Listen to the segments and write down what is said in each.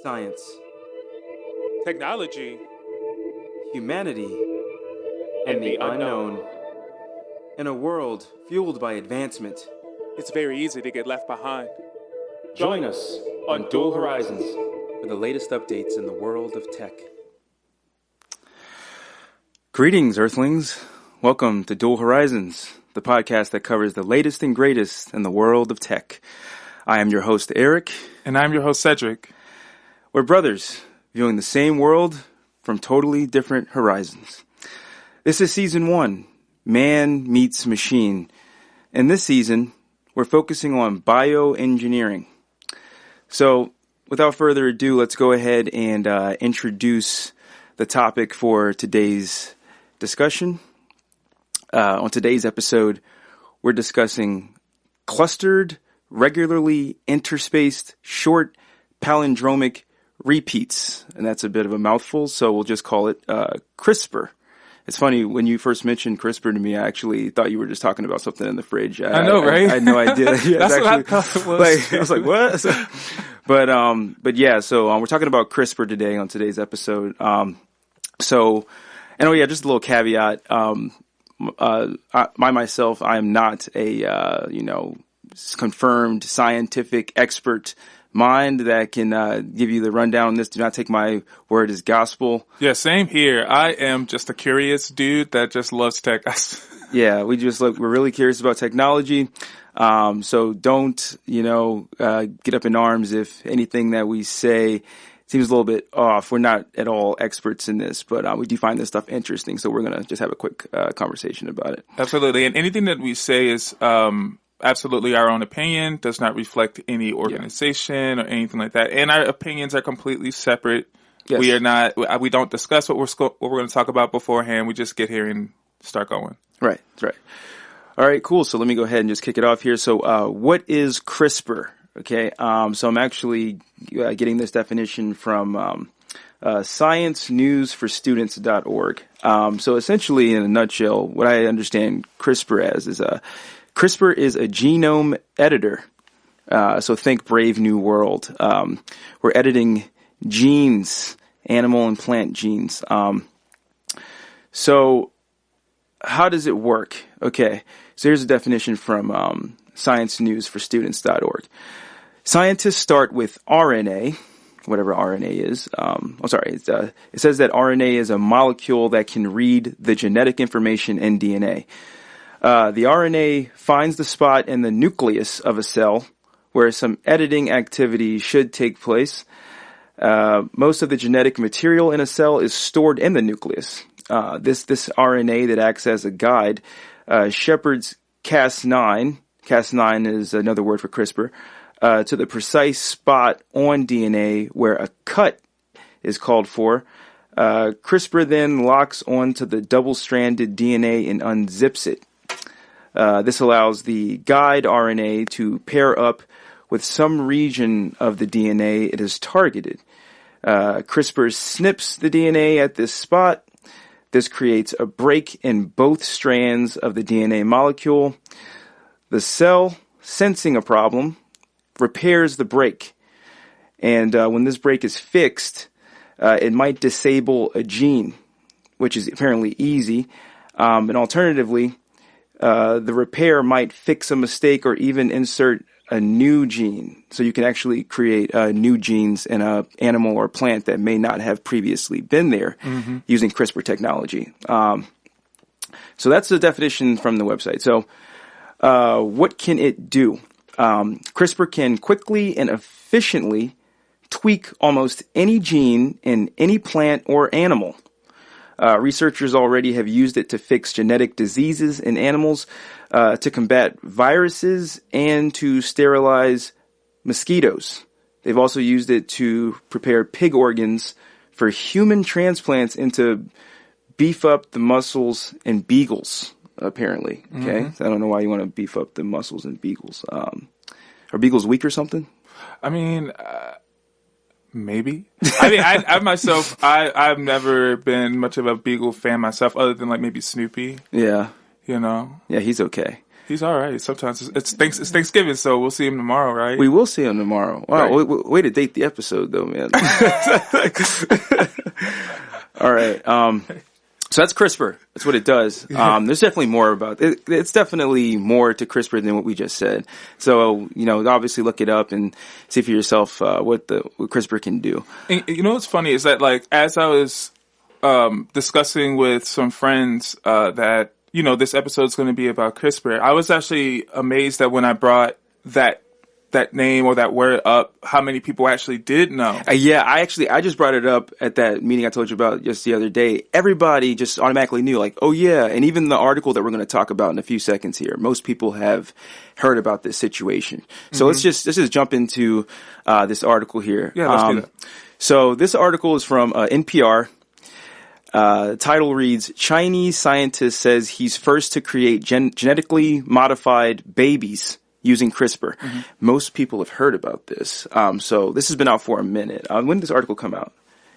Science, technology, humanity, and the unknown. In a world fueled by advancement, it's very easy to get left behind. join us on Dual Horizons for the latest updates in the world of tech. Greetings, Earthlings. Welcome to Dual Horizons, the podcast that covers the latest and greatest in the world of tech. I am your host, Eric. And I'm your host, Cedric. We're brothers, viewing the same world from totally different horizons. This is Season 1, Man Meets Machine. And this season, we're focusing on bioengineering. So, without further ado, let's go ahead and introduce the topic for today's discussion. On today's episode, we're discussing clustered, regularly interspaced, short, palindromic repeats. And that's a bit of a mouthful, so we'll just call it CRISPR. It's funny, when you first mentioned CRISPR to me, I actually thought you were just talking about something in the fridge. I know, right? I had no idea. Yeah, That's actually, what I thought it was. I was like, what? But yeah, so we're talking about CRISPR today on today's episode. Just a little caveat. Myself, I am not a, confirmed scientific expert mind that can give you the rundown on this. Do not take my word as gospel. Yeah, same here. I am just a curious dude that just loves tech. Yeah, we're really curious about technology. So don't, get up in arms if anything that we say seems a little bit off. We're not at all experts in this, but we do find this stuff interesting. So we're going to just have a quick conversation about it. Absolutely. And anything that we say is absolutely our own opinion, does not reflect any organization or anything like that. And our opinions are completely separate. Yes. We don't discuss what we're going to talk about beforehand. We just get here and start going. Right. That's right. All right, cool. So let me go ahead and just kick it off here. So what is CRISPR? Okay. So I'm actually getting this definition from sciencenewsforstudents.org. So essentially, in a nutshell, what I understand CRISPR as is CRISPR is a genome editor. So think Brave New World. We're editing genes, animal and plant genes. So how does it work? Okay. So here's a definition from sciencenewsforstudents.org. Scientists start with RNA, whatever RNA is. It says that RNA is a molecule that can read the genetic information in DNA. The RNA finds the spot in the nucleus of a cell where some editing activity should take place. Most of the genetic material in a cell is stored in the nucleus. This RNA that acts as a guide shepherds Cas9. Cas9 is another word for CRISPR. To the precise spot on DNA where a cut is called for. CRISPR then locks onto the double-stranded DNA and unzips it. This allows the guide RNA to pair up with some region of the DNA it is targeted. CRISPR snips the DNA at this spot. This creates a break in both strands of the DNA molecule. The cell, sensing a problem, repairs the break. And when this break is fixed, it might disable a gene, which is apparently easy. And alternatively, the repair might fix a mistake or even insert a new gene. So you can actually create new genes in an animal or plant that may not have previously been there using CRISPR technology. So that's the definition from the website. So what can it do? CRISPR can quickly and efficiently tweak almost any gene in any plant or animal. Researchers already have used it to fix genetic diseases in animals, to combat viruses, and to sterilize mosquitoes. They've also used it to prepare pig organs for human transplants and to beef up the muscles in beagles, apparently. Okay, so I don't know why you want to beef up the muscles in beagles. Are beagles weak or something? I mean, maybe. I myself, I've never been much of a beagle fan myself, other than like maybe Snoopy. Yeah. Yeah, he's okay. He's all right. Sometimes it's Thanksgiving, so we'll see him tomorrow, right? We will see him tomorrow. Wow, right. way to date the episode, though, man. All right. So that's CRISPR. That's what it does. There's definitely more about it. It's definitely more to CRISPR than what we just said. So, obviously look it up and see for yourself what CRISPR can do. And, what's funny is that, like, as I was discussing with some friends that, this episode's going to be about CRISPR, I was actually amazed that when I brought that name or that word up, how many people actually did know. Yeah, I just brought it up at that meeting I told you about just the other day. Everybody just automatically knew, like, oh yeah, and even the article that we're going to talk about in a few seconds here, most people have heard about this situation. So let's just jump into this article here. Yeah, let's do that. So this article is from NPR. Title reads, Chinese scientist says he's first to create genetically modified babies using CRISPR. Most people have heard about this. So this has been out for a minute. When did this article come out?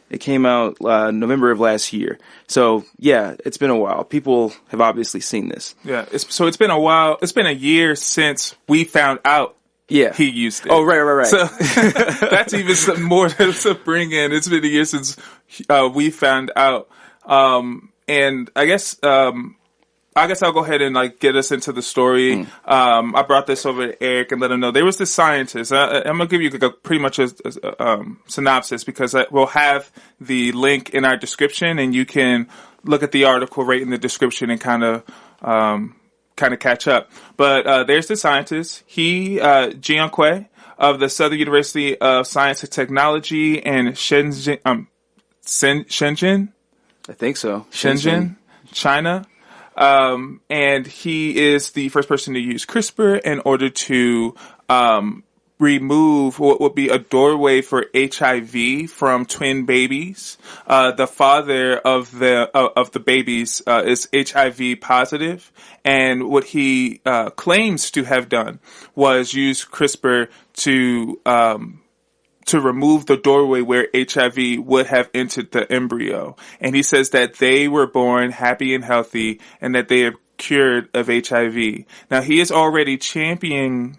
It came out November of last year. So yeah, it's been a while. People have obviously seen this. Yeah. It's been a while. It's been a year since we found out. Yeah. He used it. Oh, right. So that's even some more to bring in. It's been a year since we found out. And I guess I'll go ahead and get us into the story. I brought this over to Eric and let him know there was this scientist. I'm gonna give you pretty much a synopsis because we'll have the link in our description, and you can look at the article right in the description and kind of catch up. But there's the scientist. He Jian Kui of the Southern University of Science and Technology in Shenzhen. I think so. Shenzhen, China. And he is the first person to use CRISPR in order to remove what would be a doorway for HIV from twin babies. The father of the babies is HIV positive, and what he claims to have done was use CRISPR to remove the doorway where HIV would have entered the embryo. And he says that they were born happy and healthy and that they are cured of HIV. Now, he is already championing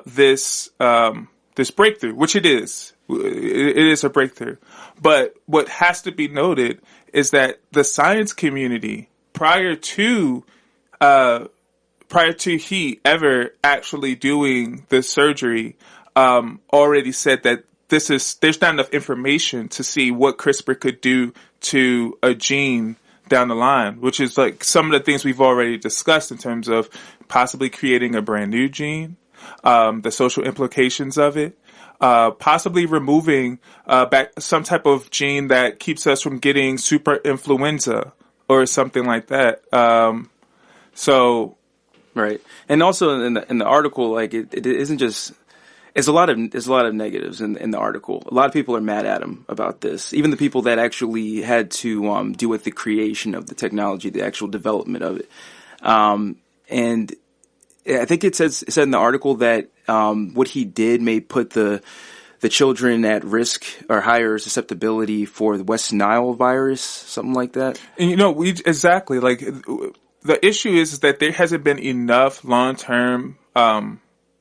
this breakthrough, which it is. It is a breakthrough. But what has to be noted is that the science community, prior to he ever actually doing the surgery, already said that there's not enough information to see what CRISPR could do to a gene down the line, which is like some of the things we've already discussed in terms of possibly creating a brand new gene, the social implications of it, possibly removing back some type of gene that keeps us from getting super influenza or something like that. Right, and also in the article, like it isn't just. There's a lot of negatives in the article. A lot of people are mad at him about this. Even the people that actually had to deal with the creation of the technology, the actual development of it. And I think it said in the article that what he did may put the children at risk or higher susceptibility for the West Nile virus, something like that. And exactly, like the issue is that there hasn't been enough long-term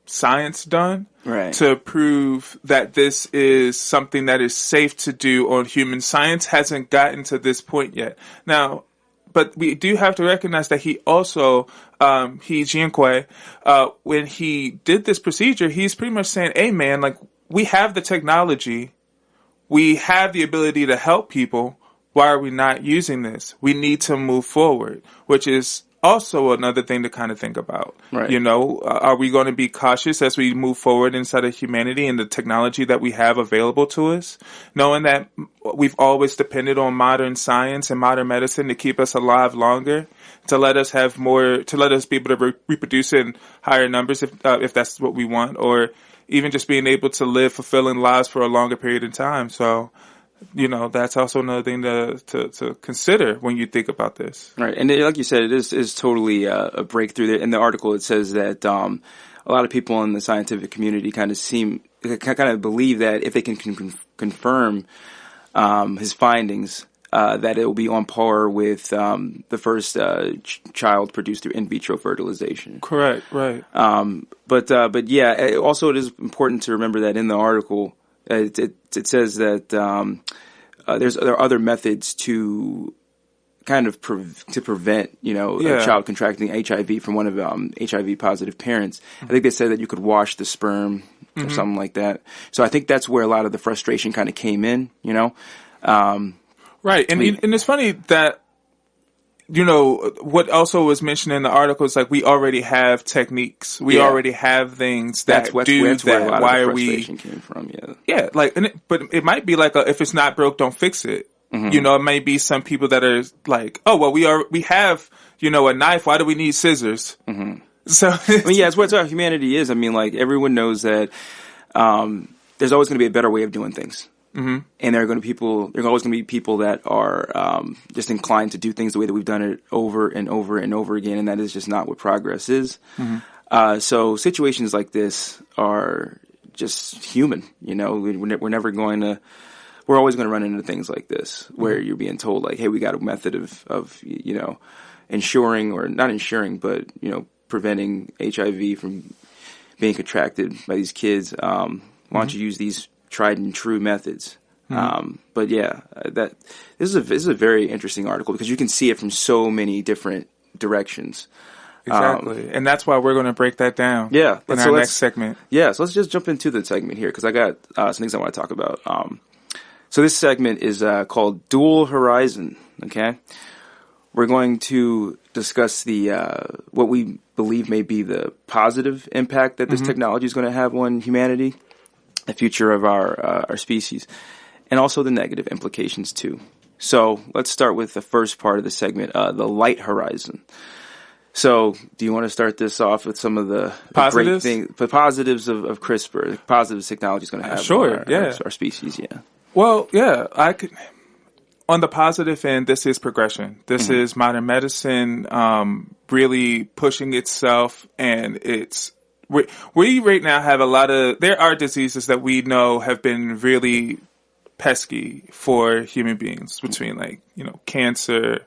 science done to prove that this is something that is safe to do on humans. Science hasn't gotten to this point yet. Now, but we do have to recognize that he also, Jian Kui, when he did this procedure, he's pretty much saying, hey man, like we have the technology, we have the ability to help people. Why are we not using this? We need to move forward, which is also another thing to kind of think about. Right. Are we going to be cautious as we move forward inside of humanity and the technology that we have available to us, knowing that we've always depended on modern science and modern medicine to keep us alive longer, to let us have more, to let us be able to reproduce in higher numbers if that's what we want, or even just being able to live fulfilling lives for a longer period of time. So, that's also another thing to consider when you think about this. Right. And like you said, it is totally a breakthrough. In the article, it says that a lot of people in the scientific community kind of believe that if they can confirm his findings, that it will be on par with the first child produced through in vitro fertilization. Correct, right. But yeah, also it is important to remember that in the article, it says that there are other methods to kind of to prevent, a child contracting HIV from one of HIV positive parents. I think they said that you could wash the sperm or something like that. So I think that's where a lot of the frustration kind of came in, Right. And it's funny that, what also was mentioned in the article is like we already have techniques. We already have things that do that. Where a lot Why of the are we? Frustration came from, yeah. Yeah, like, but it might be like if it's not broke, don't fix it. It may be some people that are like, oh well, we have a knife. Why do we need scissors? So it's what our humanity is. I mean, like everyone knows that there's always going to be a better way of doing things. And there are always going to be people that are just inclined to do things the way that we've done it over and over and over again, and that is just not what progress is. So situations like this are just human. We're always going to run into things like this where you're being told like, hey, we got a method of ensuring or not ensuring, but preventing HIV from being contracted by these kids. Why don't you use these tried and true methods? But yeah, this is a very interesting article because you can see it from so many different directions. Exactly. And that's why we're going to break that down in our next segment. Yeah, so let's just jump into the segment here because I got some things I want to talk about. So this segment is called Dual Horizon, okay? We're going to discuss what we believe may be the positive impact that this technology is going to have on humanity, the future of our species, and also the negative implications too. So let's start with the first part of the segment, the light horizon. So do you want to start this off with some of the positives? Great things, the positives of CRISPR, the positives technology is going to have on our species, yeah. Well, yeah, I could. On the positive end, this is progression. This is modern medicine really pushing itself, and we right now have a lot of. There are diseases that we know have been really pesky for human beings, between cancer,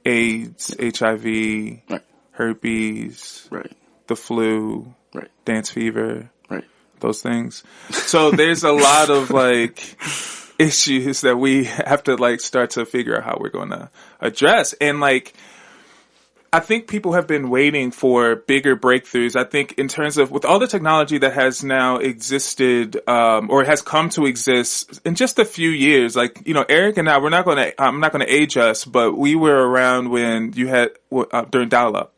AIDS, HIV, herpes, the flu, dance fever. Those things. So there's a lot of issues that we have to start to figure out how we're going to address. And I think people have been waiting for bigger breakthroughs. I think in terms of with all the technology that has now existed, or has come to exist in just a few years, Eric and I, I'm not going to age us, but we were around when you had, during dial-up.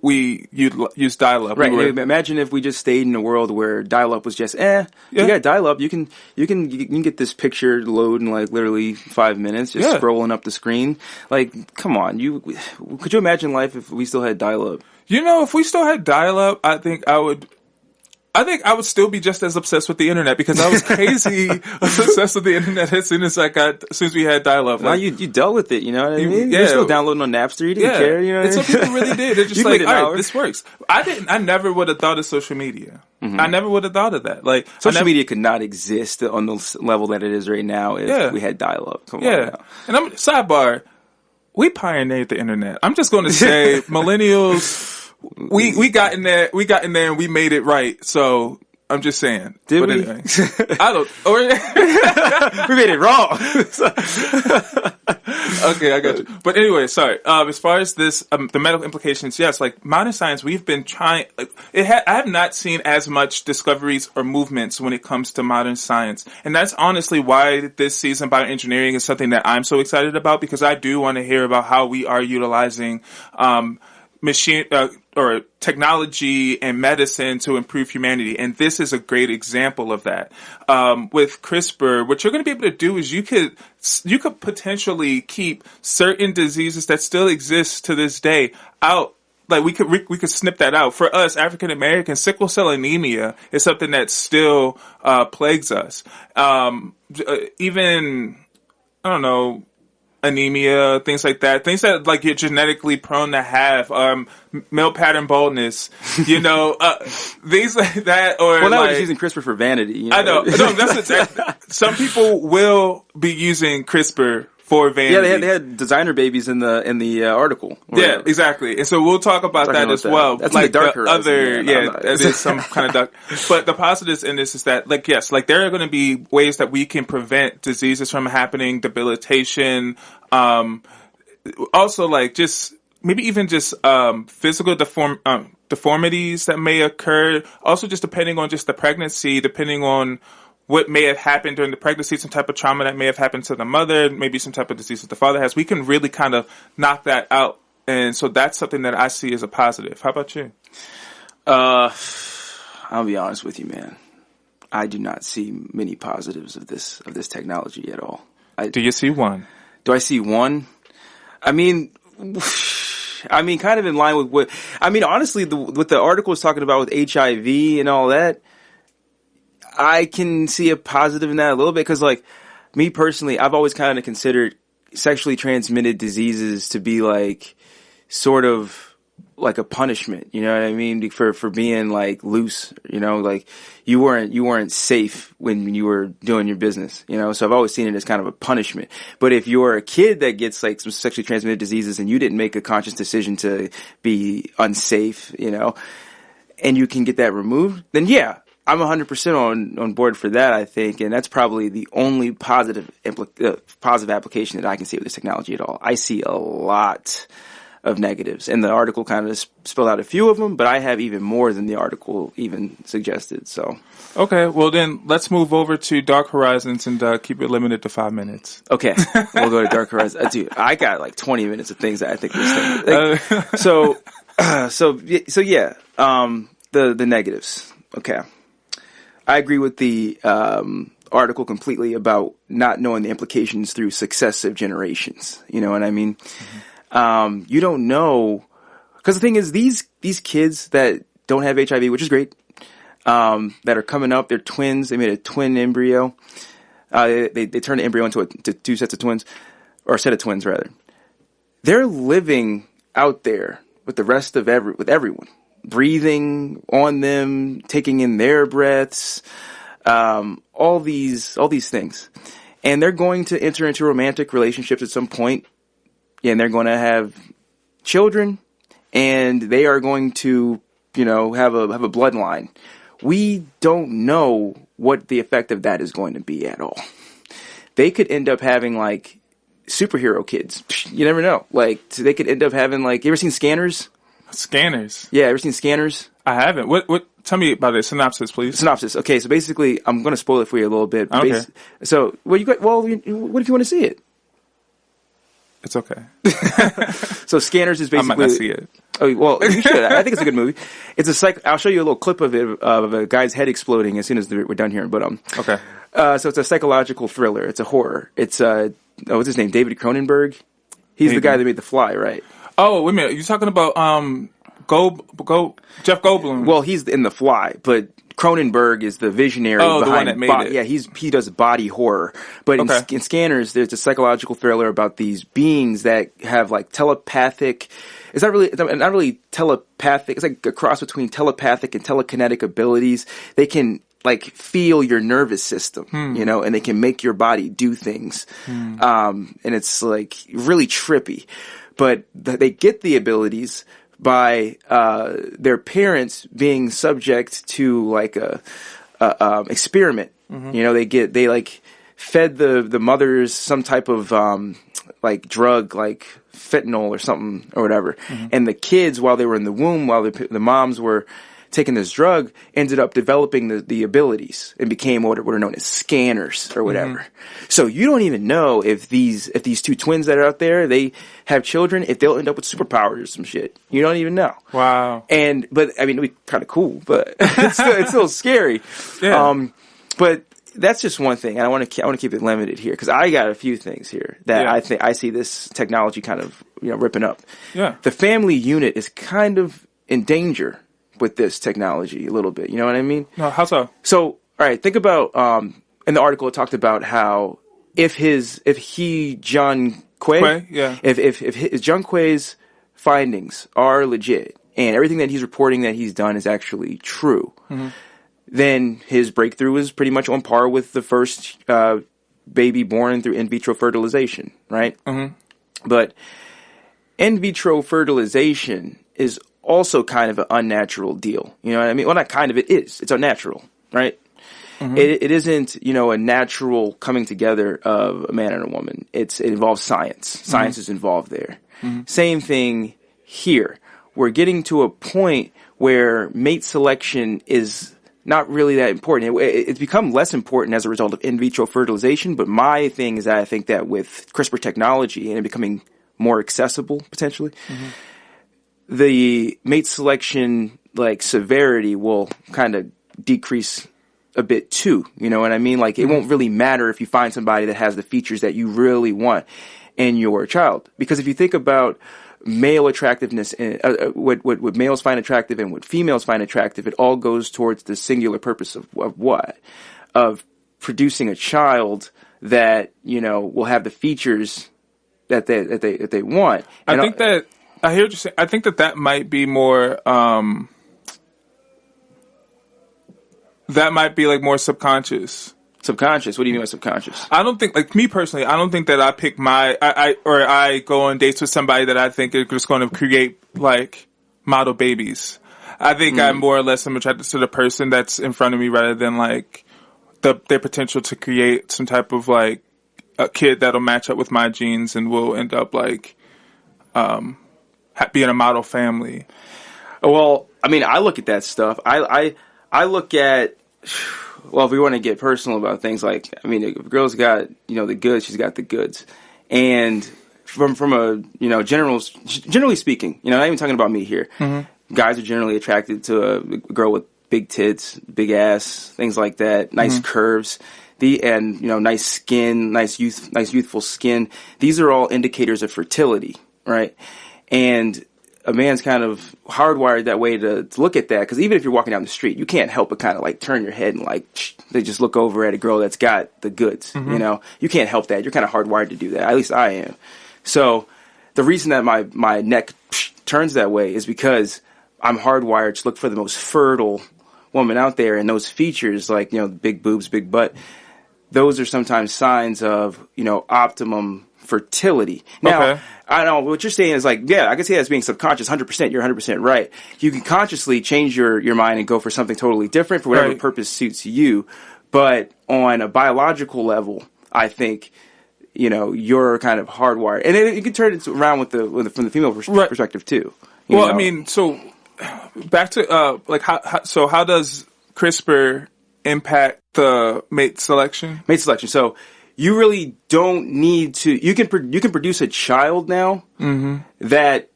We use dial-up. Right. Imagine if we just stayed in a world where dial-up was just, you got dial-up, you can get this picture load in literally 5 minutes, just scrolling up the screen. Come on, could you imagine life if we still had dial-up? If we still had dial-up, I think I would still be just as obsessed with the internet because I was crazy obsessed with the internet as soon as we had dial-up. Well, you dealt with it, you know what I mean? You're still downloading on Napster, you didn't care, you know what I mean? And some people really did. They're just all right, this works. I never would have thought of social media. I never would have thought of that. Social media could not exist on the level that it is right now if we had dial-up. Come on now. And sidebar, we pioneered the internet. I'm just going to say millennials. We got in there and we made it right. So I'm just saying. Did we? Anyway, I don't. We made it wrong. Okay, I got you. But anyway, sorry. As far as this, the medical implications, yes, modern science, we've been trying. I have not seen as much discoveries or movements when it comes to modern science, and that's honestly why this season bioengineering is something that I'm so excited about because I do want to hear about how we are utilizing machine or technology and medicine to improve humanity, and this is a great example of that. With CRISPR, what you're going to be able to do is you could potentially keep certain diseases that still exist to this day out. We could snip that out. For us, African Americans, sickle cell anemia is something that still plagues us. Even I don't know. Anemia, things like that, things that you're genetically prone to have, male pattern baldness, things like that, or now we're just using CRISPR for vanity. I know, no, that's some people will be using CRISPR for vanity. Yeah, they had designer babies in the article. Yeah, exactly. And so we'll talk about that as well. That's like the dark horizon. It is some kind of dark. But the positives in this is that, like, yes, like there are going to be ways that we can prevent diseases from happening, debilitation, also like just maybe even just physical deformities that may occur. Also, just depending on just the pregnancy, depending on what may have happened during the pregnancy, some type of trauma that may have happened to the mother, maybe some type of disease that the father has. We can really kind of knock that out. And so that's something that I see as a positive. How about you? I'll be honest with you, man. I do not see many positives of this technology at all. Do you see one? Do I see one? I mean, kind of in line with what, honestly, what the article was talking about with HIV and all that, I can see a positive in that a little bit because, like, me personally, I've always kind of considered sexually transmitted diseases to be like sort of like a punishment. You know what I mean? For being like loose. You know, like you weren't safe when you were doing your business. You know, so I've always seen it as kind of a punishment. But if you're a kid that gets like some sexually transmitted diseases and you didn't make a conscious decision to be unsafe, you know, and you can get that removed, then yeah. I'm 100% on board for that, I think, and that's probably the only positive application that I can see with this technology at all. I see a lot of negatives, and the article kind of spelled out a few of them, but I have even more than the article even suggested. So, okay, well then let's move over to Dark Horizons and keep it limited to 5 minutes. Okay, we'll go to Dark Horizons. Dude, I got like 20 minutes of things that I think this thing. Like, so yeah, the negatives. Okay. I agree with the article completely about not knowing the implications through successive generations. You know what I mean? Mm-hmm. You don't know, because the thing is, these kids that don't have HIV, which is great, that are coming up, they're twins. They made a twin embryo. They turned the embryo into two sets of twins, or a set of twins rather. They're living out there with the rest of with everyone. Breathing on them, taking in their breaths, all these things. And they're going to enter into romantic relationships at some point, and they're going to have children, and they are going to, you know, have a bloodline. We don't know what the effect of that is going to be at all. They could end up having like superhero kids. You never know. Like, they could end up having like, you ever seen Scanners? Scanners. Yeah, ever seen Scanners? I haven't. What? Tell me about it. Synopsis, please. Synopsis. Okay, so basically, I'm going to spoil it for you a little bit. Okay. So, what if you want to see it? It's okay. So, Scanners is basically. I might not see it. Oh well, you should. I think it's a good movie. It's a I'll show you a little clip of it of a guy's head exploding as soon as we're done here. But okay. So it's a psychological thriller. It's a horror. It's what's his name? David Cronenberg. He's the guy that made The Fly, right? Oh, wait a minute. You're talking about Jeff Goldblum. Well, he's in The Fly, but Cronenberg is the visionary behind the one that made it. Yeah, he does body horror. But in Scanners, there's a psychological thriller about these beings that have like telepathic. It's not really telepathic. It's like a cross between telepathic and telekinetic abilities. They can like feel your nervous system, you know, and they can make your body do things. And it's like really trippy. But they get the abilities by their parents being subject to like a experiment. Mm-hmm. You know, they like fed the mothers some type of like drug, like fentanyl or something or whatever. Mm-hmm. And the kids, while they were in the womb, while the moms were taking this drug, ended up developing the abilities and became what are known as scanners or whatever. Mm-hmm. So you don't even know if these two twins that are out there, they have children, if they'll end up with superpowers or some shit. You don't even know. Wow. But I mean, it'd be kind of cool, but it's still scary. Yeah. But that's just one thing. I want to keep it limited here because I got a few things here that I think I see this technology kind of, you know, ripping up. Yeah. The family unit is kind of in danger with this technology a little bit. You know what I mean? No, how so? So, all right, think about, in the article it talked about how if John Quay, if John Quay's findings are legit and everything that he's reporting that he's done is actually true, mm-hmm. then his breakthrough is pretty much on par with the first baby born through in vitro fertilization, right? Mm-hmm. But in vitro fertilization is also kind of an unnatural deal. You know what I mean? Well, not kind of, it is. It's unnatural, right? Mm-hmm. It isn't, a natural coming together of a man and a woman. It involves science. Science is involved there. Mm-hmm. Same thing here. We're getting to a point where mate selection is not really that important. It's become less important as a result of in vitro fertilization, but my thing is that I think that with CRISPR technology and it becoming more accessible, potentially, the mate selection, severity will kind of decrease a bit too. You know what I mean? It won't really matter if you find somebody that has the features that you really want in your child. Because if you think about male attractiveness, what males find attractive and what females find attractive, it all goes towards the singular purpose of what? Of producing a child that, will have the features that they want. I think that, I hear what you're saying. I think that might be more, that might be more subconscious. Subconscious? What do you mean by subconscious? I don't think, me personally, I don't think that I pick I go on dates with somebody that I think is just going to create model babies. I think I more or less am attracted to the person that's in front of me rather than their potential to create some type of a kid that'll match up with my genes and will end up being a model family. Well, I mean, I look at that stuff. I look at, well, if we want to get personal about things, if a girl's got, the goods, she's got the goods. And from a, generally speaking, not even talking about me here, guys are generally attracted to a girl with big tits, big ass, things like that, nice curves, nice skin, nice youthful skin. These are all indicators of fertility, right? And a man's kind of hardwired that way to look at that, because even if you're walking down the street, you can't help but kind of turn your head and they just look over at a girl that's got the goods. You can't help that. You're kind of hardwired to do that. At least I am. So the reason that my neck turns that way is because I'm hardwired to look for the most fertile woman out there, and those features big boobs, big butt, those are sometimes signs of optimum fertility. Now, I know what you're saying is I can see that as being subconscious. 100%, you're 100% right. You can consciously change your mind and go for something totally different for whatever purpose suits you. But on a biological level, I think you're kind of hardwired, and you can turn it around from the female perspective too. Well, I mean, so back to how does CRISPR impact the mate selection? Mate selection. So you really don't need to. You can produce a child now that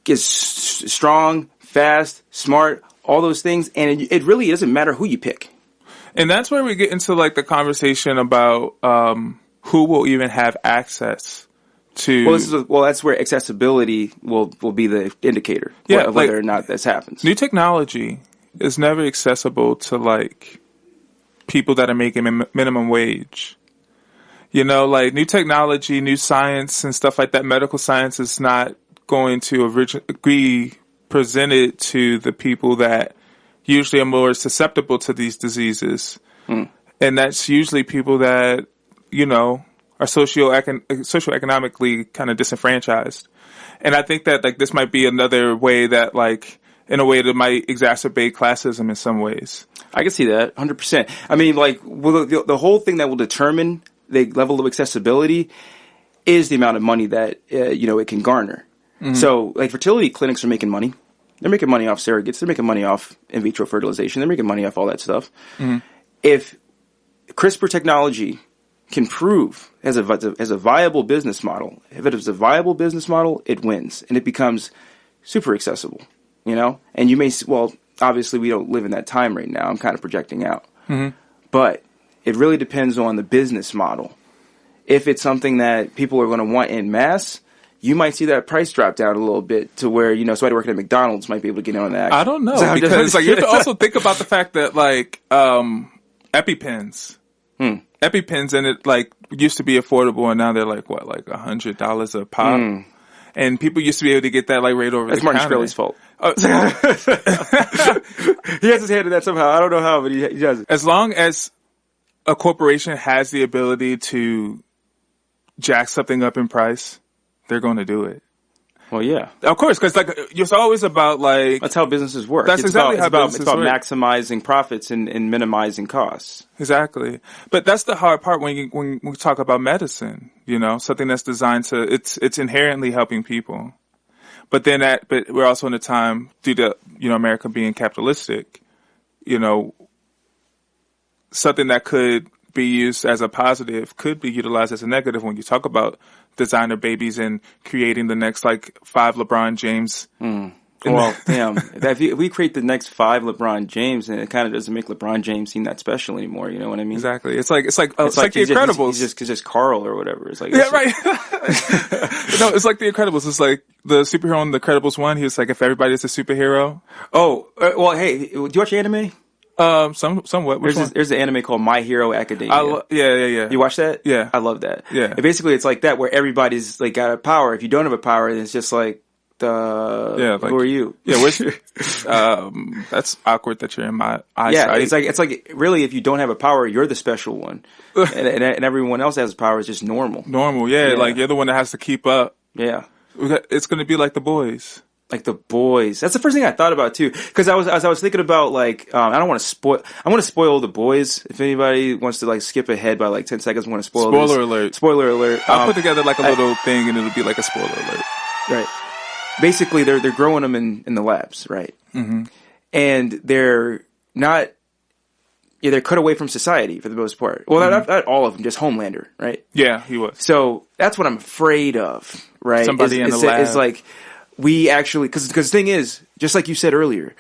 is strong, fast, smart, all those things, and it really doesn't matter who you pick. And that's where we get into the conversation about who will even have access to. Well, that's where accessibility will be the indicator of whether or not this happens. New technology is never accessible to people that are making minimum wage. New technology, new science and stuff like that, medical science is not going to be presented to the people that usually are more susceptible to these diseases. And that's usually people that, are socioeconomically kind of disenfranchised. And I think that this might be another way that in a way that might exacerbate classism in some ways. I can see that 100%. I mean, the whole thing that will determine the level of accessibility is the amount of money that it can garner. So fertility clinics are making money. They're making money off surrogates. They're making money off in vitro fertilization. They're making money off all that stuff. If CRISPR technology can prove as a viable business model, if it is a viable business model, it wins and it becomes super accessible. And you may, obviously we don't live in that time right now. I'm kind of projecting out, but it really depends on the business model. If it's something that people are going to want in mass, you might see that price drop down a little bit to where, somebody working at McDonald's might be able to get in on that. I don't know, because you have to also think about the fact that EpiPens. EpiPens, and it used to be affordable, and now they're $100 a pop. And people used to be able to get that right over the counter. That's Martin Shkreli's fault. He has his hand in that somehow. I don't know how, but he does it. As long as a corporation has the ability to jack something up in price, they're going to do it. Well, yeah, of course, because like it's always about like that's how businesses work. That's exactly how it's about maximizing profits and minimizing costs. Exactly, but that's the hard part when we talk about medicine. You know, something that's designed to it's inherently helping people, but we're also in a time due to America being capitalistic. Something that could be used as a positive could be utilized as a negative when you talk about designer babies and creating the next like 5 LeBron James. Well, damn. If we create the next 5 LeBron James, then it kind of doesn't make LeBron James seem that special anymore. You know what I mean? Exactly. It's like The Incredibles. He's just Carl or whatever. It's like right. No, it's like The Incredibles. It's like the superhero in The Incredibles 1. He was like, if everybody's a superhero. Oh, well, hey, do you watch anime? Somewhat. There's an anime called My Hero Academia. Yeah. You watch that? Yeah. I love that. Yeah. And basically, it's like that where everybody's like got a power. If you don't have a power, then it's just like, who are you? Yeah, that's awkward that you're in my eyesight. Yeah, it's like really, if you don't have a power, you're the special one, and everyone else has power is just normal. Normal, yeah. Like you're the one that has to keep up. Yeah, it's going to be like The Boys. Like The Boys. That's the first thing I thought about too. Because I was thinking about like I don't want to spoil. I want to spoil The Boys. If anybody wants to like skip ahead by like 10 seconds, I want to spoil. Spoiler alert! Spoiler alert! I'll put together like a little thing, and it'll be like a spoiler alert. Right. Basically, they're growing them in the labs, right? Mm-hmm. And they're not. Yeah, they're cut away from society for the most part. Well, not all of them, just Homelander, right? Yeah, he was. So that's what I'm afraid of, right? Somebody in the lab. Is like. We actually, because the thing is, just like you said earlier,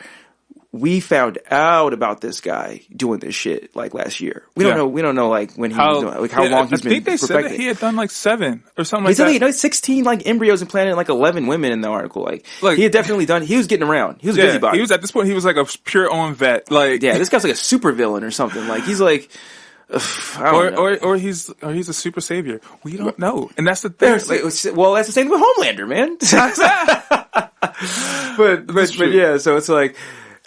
we found out about this guy doing this shit like last year. We don't know like when he was doing, like how long he's been. I think they said that he had done like 7 or something like that. He had 16 like embryos implanted in like 11 women in the article. Like he had definitely done. He was getting around. He was a busybody. He was at this point. He was like a pure own vet. Like this guy's like a super villain or something. Like he's like. Or he's a super savior. We don't know, and that's the thing. Well, that's the same with Homelander, man. but yeah, so it's like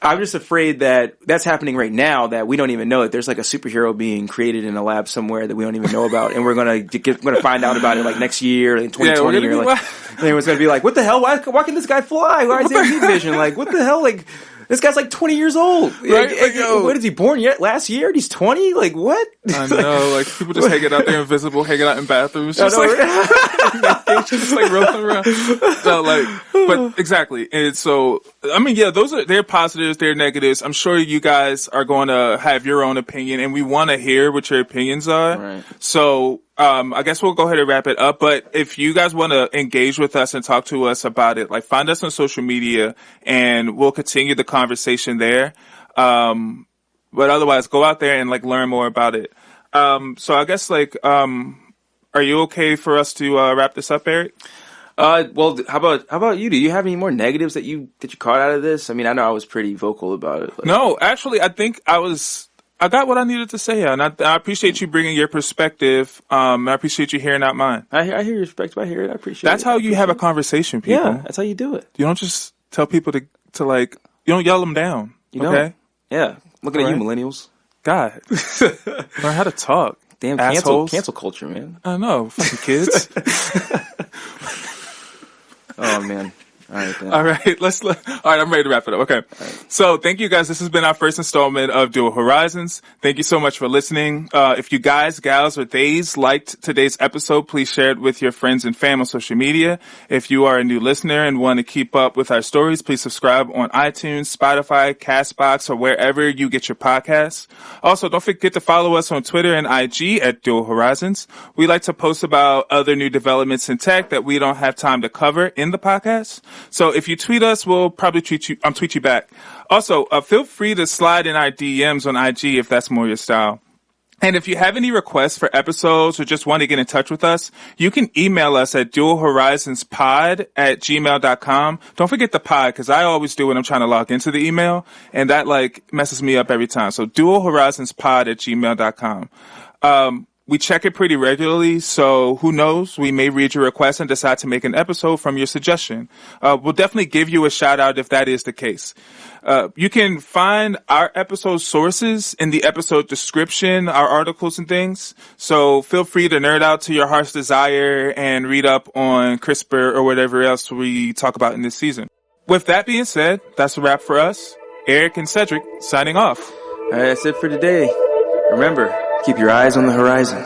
I'm just afraid that that's happening right now. That we don't even know that there's like a superhero being created in a lab somewhere that we don't even know about, and we're gonna find out about it like next year, in 2020, and everyone's gonna be like, "What the hell? Why can this guy fly? Why is he in vision? Like, what the hell? Like." This guy's like 20 years old. Right? What is he born yet? Last year? And he's 20? Like what? I know. Like people just hanging out there invisible, hanging out in bathrooms, just just like rolling around. So but exactly. And so, I mean, yeah, they're positives, they're negatives. I'm sure you guys are going to have your own opinion, and we want to hear what your opinions are. Right. So, I guess we'll go ahead and wrap it up. But if you guys want to engage with us and talk to us about it, like find us on social media and we'll continue the conversation there. But otherwise go out there and like learn more about it. So I guess are you okay for us to wrap this up, Eric? Well, how about you? Do you have any more negatives that you caught out of this? I mean, I know I was pretty vocal about it. No, actually, I think I got what I needed to say, and I appreciate you bringing your perspective. I appreciate you hearing out mine. I hear your perspective. I hear it. I appreciate it. That's how you have a conversation, people. Yeah, that's how you do it. You don't just tell people to like, you don't yell them down. Okay? Yeah. Looking at you, millennials. God. Learn how to talk. Damn, cancel culture, man. I know. Fucking kids. Oh, man. All right, then. All right, I'm ready to wrap it up. Okay. Right. So thank you guys. This has been our first installment of Dual Horizons. Thank you so much for listening. If you guys, gals, or theys liked today's episode, please share it with your friends and fam on social media. If you are a new listener and want to keep up with our stories, please subscribe on iTunes, Spotify, CastBox, or wherever you get your podcasts. Also, don't forget to follow us on Twitter and IG at Dual Horizons. We like to post about other new developments in tech that we don't have time to cover in the podcast. So if you tweet us, we'll probably tweet you back. Also, feel free to slide in our DMs on IG if that's more your style. And if you have any requests for episodes or just want to get in touch with us, you can email us at dualhorizonspod@gmail.com. Don't forget the pod, because I always do when I'm trying to log into the email, and that like messes me up every time. So dualhorizonspod@gmail.com. We check it pretty regularly, so who knows? We may read your request and decide to make an episode from your suggestion. We'll definitely give you a shout out if that is the case. You can find our episode sources in the episode description, our articles and things. So feel free to nerd out to your heart's desire and read up on CRISPR or whatever else we talk about in this season. With that being said, that's a wrap for us. Eric and Cedric signing off. All right, that's it for today. Remember, keep your eyes on the horizon.